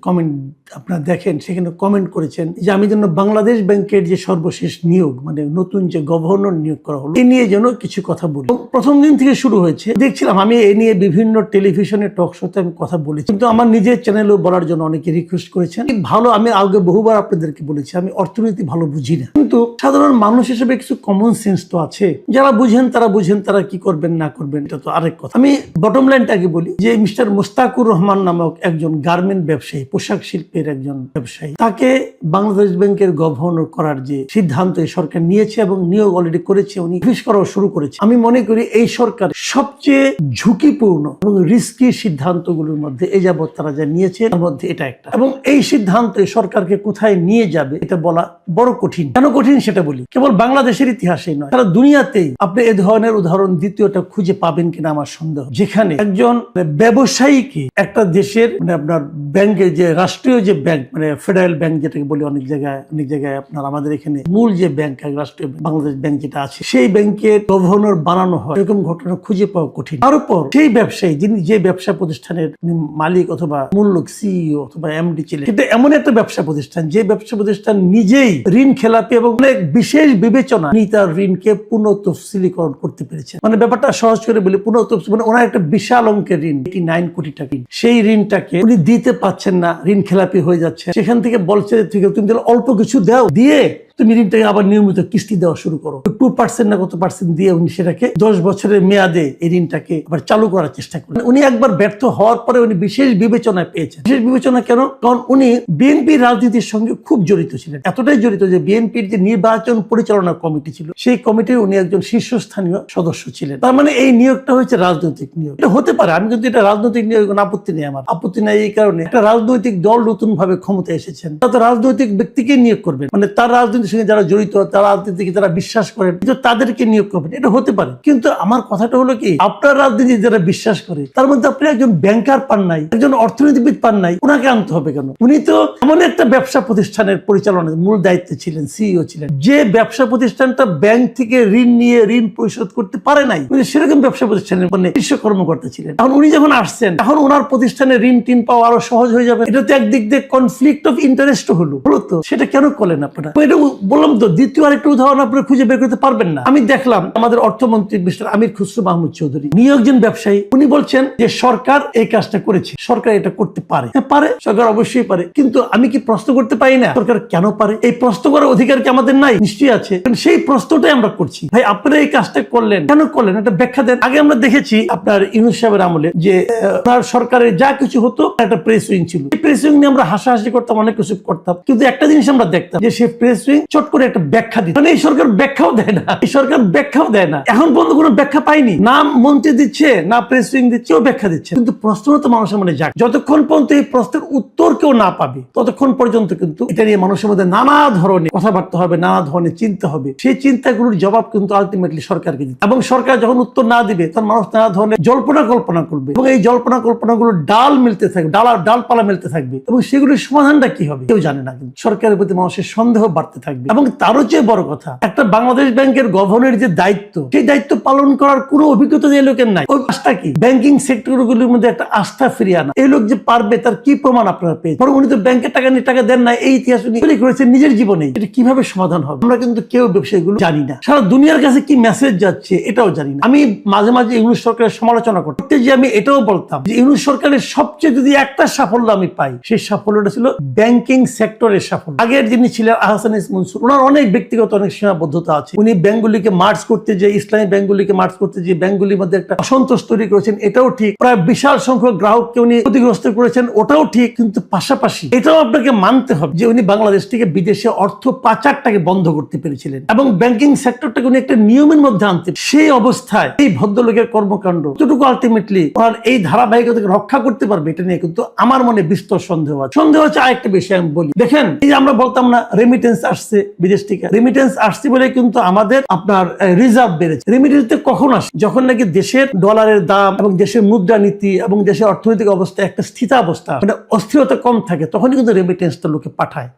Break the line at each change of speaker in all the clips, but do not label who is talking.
Comment আপনারা দেখেন, সেখানে কমেন্ট করেছেন যে আমি যেন বাংলাদেশ ব্যাংকের যে সর্বশেষ নিয়োগ, মানে নতুন যে গভর্নর নিয়োগ করা হলো, এ নিয়ে যেন কিছু কথা বলি। প্রথম দিন থেকে শুরু হয়েছে, দেখছিলাম আমি এ নিয়ে বিভিন্ন টেলিভিশনে টক শোতে আমি কথা বলেছি, কিন্তু আমার নিজের চ্যানেলেও বলার জন্য অনেকে রিকোয়েস্ট করেছেন। ভালো, আমি আগে বহুবার আপনাদেরকে বলেছি আমি অর্থনীতি ভালো বুঝি না, কিন্তু সাধারণ মানুষ হিসেবে কিছু কমন সেন্স তো আছে। যারা বুঝেন তারা কি করবেন না করবেন এটা তো আরেক কথা। আমি বটম লাইনটাকে বলি যে মিস্টার মুস্তাকুর রহমান নামক একজন গার্মেন্ট ব্যবসায়ী, পোশাক শিল্পের একজন ব্যবসায়ী, তাকে বাংলাদেশ ব্যাংকের গভর্নর করার যে সিদ্ধান্ত এই সরকার নিয়েছে এবং নিয়োগ অলরেডি করেছে, উনি অফিস করাও শুরু করেছে। আমি মনে করি এই সরকার সবচেয়ে ঝুঁকিপূর্ণ এবং রিস্কি সিদ্ধান্তগুলোর মধ্যে এই যাবৎ তারা যা নিয়েছে তার মধ্যে এটা একটা। এবং এই সিদ্ধান্ত সরকারকে কোথায় নিয়ে যাবে এটা বলা বড় কঠিন। কেন কঠিন সেটা বলি। কেবল বাংলাদেশের ইতিহাসেই নয়, সারা দুনিয়াতেই আপনি এ ধরনের উদাহরণ দ্বিতীয়টা খুঁজে পাবেন কিনা আমার সন্দেহ, যেখানে একজন ব্যবসায়ীকে একটা দেশের মানে আপনার ব্যাংকের যে রাষ্ট্রীয় যে ব্যাংক, মানে ফেডারেল ব্যাংক যেটাকে বলি, অনেক জায়গায় আপনার আমাদের এখানে মূল যে ব্যাংক, রাষ্ট্রীয় বাংলাদেশ ব্যাংক যেটা আছে, সেই ব্যাংকের গভর্নর বানানো হয়, এরকম ঘটনা খুঁজে পাওয়া কঠিন। তার উপর সেই ব্যবসায়ী যিনি যে ব্যবসা প্রতিষ্ঠানের মালিক অথবা মূল লোক, সিইও অথবা এমডি ছিলেন, কিন্তু এমন একটা ব্যবসা প্রতিষ্ঠান যে ব্যবসা প্রতিষ্ঠান নিজেই ঋণ খেলাপি এবং অনেক বিশেষ বিবেচনা নিয়ে তার ঋণকে পুনঃ তফসিলীকরণ করতে পেরেছে। মানে ব্যাপারটা সহজ করে বলি, পুনঃ তফসিল মানে ওনার একটা বিশাল অঙ্কের ঋণ, 89 কোটি টাকা, সেই ঋণটাকে উনি দিতে পারছেন না, ঋণ খেলাপি হয়ে যাচ্ছে। সেখান থেকে বলছে ঠিক আছে তুমি তাহলে অল্প কিছু দাও, দিয়ে তুমি ঋণটাকে আবার নিয়মিত কিস্তি দেওয়া শুরু করো, 2% না কত % দিয়ে উনি সেটাকে 10 বছরের মেয়াদে এই ঋণটাকে আবার চালু করার চেষ্টা করেন। উনি একবার ব্যর্থ হওয়ার পরে উনি বিশেষ বিবেচনায় পেয়েছেন। বিশেষ বিবেচনা কেন? কারণ উনি বিএনপি রাজনীতির সঙ্গে খুব জড়িত ছিলেন, এতটাই জড়িত যে বিএনপির যে নির্বাচন পরিচালনা কমিটি ছিল, সেই কমিটির উনি একজন শীর্ষস্থানীয় সদস্য ছিলেন। তার মানে এই নিয়োগটা হচ্ছে রাজনৈতিক নিয়োগ। এটা হতে পারে, আমি কিন্তু এটা রাজনৈতিক নিয়োগ আপত্তি নেই, আমার আপত্তি নাই এই কারণে একটা রাজনৈতিক দল নতুন ভাবে ক্ষমতায় এসেছেন, তারা তো রাজনৈতিক ব্যক্তিকে নিয়োগ করবেন, মানে তার রাজনীতির সঙ্গে যারা জড়িত, তারা রাজনীতিকে যারা বিশ্বাস করেন, কিন্তু তাদেরকে নিয়োগ করবেন, এটা হতে পারে। কিন্তু আমার কথাটা হলো কি, আপনার রাজনীতি যারা বিশ্বাস করে তার মধ্যে আপনি একজন ব্যাংকার পান নাই, একজন অর্থনীতিবিদ পান নাই, ওনাকে আনতে হবে কেন? উনি তো এমন একটা ব্যবসা প্রতিষ্ঠানের পরিচালনার মূল দায়িত্বে ছিলেন, সিইও ছিলেন, যে ব্যবসা প্রতিষ্ঠানটা ব্যাংক থেকে ঋণ নিয়ে ঋণ পরিশোধ করতে পারে নাই, উনি সেরকম ব্যবসা প্রতিষ্ঠানের মানে শীর্ষ কর্মকর্তা ছিলেন। এখন উনি যখন আসছেন, এখন ওনার প্রতিষ্ঠানে ঋণ টিন পাওয়া আরো সহজ হয়ে যাবে। এটা তো একদিক দিয়ে কনফ্লিক্ট অফ ইন্টারেস্ট হলো তো, সেটা কেন করলেন আপনারা? এটা বললাম তো, দ্বিতীয় আরেকটা উদাহরণ আপনারা খুঁজে বের করতে পারবেন না। আমি দেখলাম আমাদের অর্থমন্ত্রী মিস্টার আমির খুসরো মাহমুদ চৌধুরী, নিয়োগজন ব্যবসায়ী, উনি বলছেন যে সরকার এই কাজটা করেছে, সরকার এটা করতে পারে। হ্যাঁ পারে, সরকার অবশ্যই পারে, কিন্তু আমি কি প্রশ্ন করতে পারি না সরকার কেন পারে? এই প্রশ্ন করার অধিকার কি আমাদের নাই? নিশ্চয়ই আছে। সেই প্রশ্নটাই আমরা করছি, ভাই আপনারা এই কাজটা করলেন কেন করলেন, একটা ব্যাখ্যা দেন। আগে আমরা দেখেছি আপনার ইউনূস সাহেবের আমলে যে তার সরকারের যা কিছু হতো একটা প্রেস উইং ছিল, এই প্রেস উইং নিয়ে আমরা হাসাহাসি করতাম, অনেক কিছু করতাম, কিন্তু একটা জিনিস আমরা দেখতাম যে সেই প্রেস উইং চট করে একটা ব্যাখ্যা দিত। মানে এই সরকার ব্যাখ্যাও দেয় না, এই সরকার ব্যাখ্যাও দেয় না, এখন পর্যন্ত কোনো ব্যাখ্যা পাইনি, না মন্ত্রী দিচ্ছে না প্রেস উইং দিচ্ছে, ও ব্যাখ্যা দিচ্ছে। কিন্তু প্রশ্ন তো মানুষের মনে যাক, যতক্ষণ পর্যন্ত এই প্রশ্নের উত্তর কেউ না পাবে ততক্ষণ পর্যন্ত কিন্তু এটা নিয়ে মানুষের মধ্যে নানা ধরনের কথাবার্তা হবে, নানা ধরনের চিন্তা হবে। সেই চিন্তাগুলোর জবাব কিন্তু আলটিমেটলি সরকারকে দিতে, এবং সরকার যখন উত্তর না দিবে তখন মানুষ নানা ধরনের জল্পনা কল্পনা করবে, এবং এই জল্পনা কল্পনাগুলো ডাল মিলতে থাকবে, ডালপালা মিলতে থাকবে, এবং সেগুলোর সমাধানটা কি হবে কেউ জানে না। কিন্তু সরকারের প্রতি মানুষের সন্দেহ বাড়তে থাকবে। এবং তারও চেয়ে বড় কথা, একটা বাংলাদেশ ব্যাংকের গভর্নরের যে দায়িত্ব, সেই দায়িত্ব পালন করার কোনো অভিজ্ঞতা যে লোকের নাই। ওই কাজটা কি? ব্যাংকিং সেক্টরগুলোর মধ্যে একটা আস্থা ফিরিয়ে আনা। এই লোক যে পারবে তার কি প্রমাণ আপনারা পেয়েছেন? বরং উনি তো ব্যাংকের টাকা নিয়ে টাকা দেন না, এই ইতিহাস উনি তৈরি করেছেন নিজের জীবনে। এটা কিভাবে সমাধান হবে আমরা কিন্তু কেউ ব্যবসায়ীগুলো জানি না। সারা দুনিয়ার কাছে কি মেসেজ যাচ্ছে এটাও জানি না। আমি মাঝে মাঝে ইউনূস সরকারের সমালোচনা করতে যে আমি এটাও বলতাম যে ইউনূস সরকারের সবচেয়ে যদি একটা সাফল্য আমি পাই, সেই সাফল্যটা ছিল ব্যাংকিং সেক্টরের সাফল্য। আগের যিনি ছিলেন আহসান ইস মনসুর, ওনার অনেক ব্যক্তিগত অনেক সীমাবদ্ধতা আছে। উনি ব্যাংকগুলিকে মার্জ করতে যে, ইসলামী ব্যাংকগুলিকে মার্জ করতে যে ব্যাংকগুলির মধ্যে একটা অসন্তোষ তৈরি করেছেন, এটাও ঠিক। প্রায় বিশাল সংখ্যক গ্রাহককে উনি ক্ষতিগ্রস্ত করেছেন, ওটাও ঠিক। কিন্তু পাশাপাশি এটাও আপনাকে মানতে হবে যে উনি বাংলাদেশ থেকে বিদেশে অর্থ পাচারটাকে বন্ধ করতে পেরেছিলেন এবং ব্যাংকিং সেক্টরটাকে উনি একটা নিয়মের মধ্যে আনতেন। সেই অবস্থায় এই ভদ্রলোকের কর্মকাণ্ড কতটুকু আলটিমেটলি ওনার এই ধারাবাহিকতাকে রক্ষা করতে পারবে, এটা নিয়ে কিন্তু আমার মনে বিস্তর সন্দেহ আছে। সন্দেহ হচ্ছে আরেকটা বিষয় আমি বলি, দেখেন এই যে আমরা বলতাম না রেমিটেন্স আসছে, আসছে বিদেশ থেকে, রেমিটেন্স আসছে বলে কিন্তু আমাদের আপনার রিজার্ভ বেড়েছে। রেমিটেন্স কখন আসে? যখন নাকি দেশের ডলারের দাম এবং দেশের মুদ্রানীতি এবং দেশের অর্থনৈতিক অবস্থা একটা স্থিতাবস্থা, মানে অস্থিরতা কম থাকে, তখনই কিন্তু রেমিটেন্সটা লোকে পাঠায়।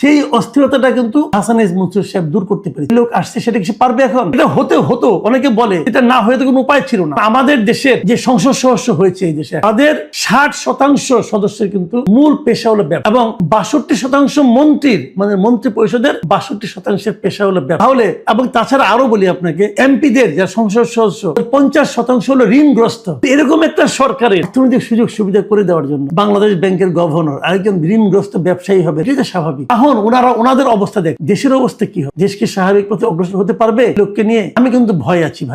সেই অস্থিরতাটা কিন্তু হাসান এস মনসুর সাহেব দূর করতে পেরেছে। লোক আসছে, সেটা কিছু পারবে এখন? এটা হতো অনেকে বলে এটা না হয়ে তো কোনো উপায় ছিল না। আমাদের দেশের যে সংসদ সদস্য হয়েছে এই দেশে, তাদের 60% সদস্যের কিন্তু মূল পেশা হলো ব্যবসা, এবং 62% মন্ত্রীর, মানে মন্ত্রী পরিষদের 62% পেশা হলো ব্যবসা। তাহলে এবং তাছাড়া আরো বলি আপনাকে, এমপিদের যারা সংসদ সদস্য 50% হলো ঋণগ্রস্ত। এরকম একটা সরকারের অর্থনৈতিক সুযোগ সুবিধা করে দেওয়ার জন্য বাংলাদেশ ব্যাংকের গভর্নর আরেকজন ঋণগ্রস্ত ব্যবসায়ী হবে, এটা স্বাভাবিক। এখন ওনাদের অবস্থা দেখ, দেশের অবস্থা কি হবে? দেশকে স্বাভাবিক পথে অগ্রসর হতে পারবে লোককে নিয়ে? আমি কিন্তু ভয় আছি ভাই।